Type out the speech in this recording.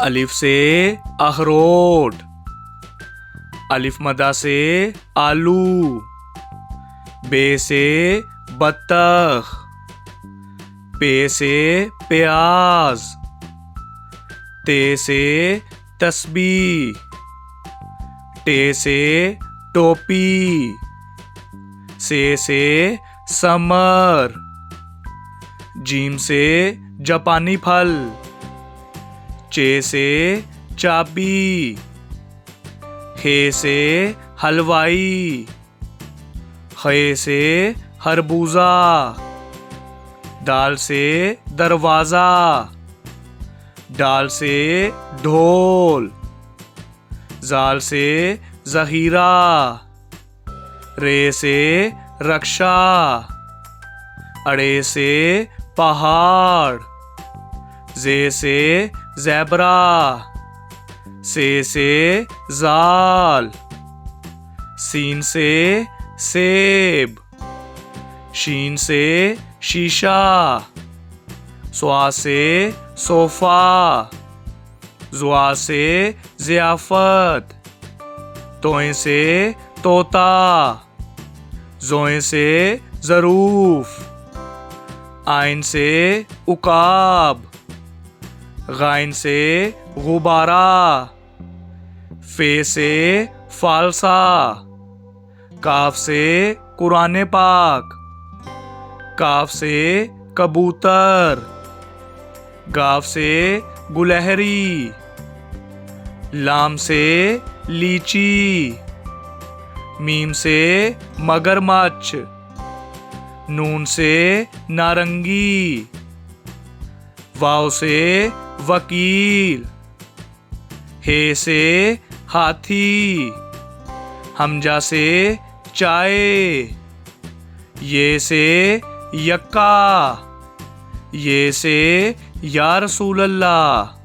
अलिफ से अखरोट, अलिफ मदा से आलू, बे से बत्तख, पे से प्याज, ते से तस्बीह, टे से टोपी, से समर, जीम से जापानी फल, चे से चाबी, हे से हलवाई, खे से खरबूजा, दाल से दरवाजा, डाल से ढोल, जाल से जहीरा, रे से रक्षा, अड़े से पहाड़, जे से ज़ेबरा, से जाल, सीन से सेब, शीन से शीशा, स्वा से सोफा, जुआ से ज़ियाफ़त, तोए से तोता, जोए से ज़रूफ, आइन से उकाब, गाइन से गुबारा, फे से फालसा, काफ से कुरान पाक, काफ से कबूतर, गाफ से गुलहरी, लाम से लीची, मीम से मगरमच्छ, नून से नारंगी, वाव से वकील, हे से हाथी, हमजा से चाय, ये से यक्का, ये से या रसूल अल्लाह।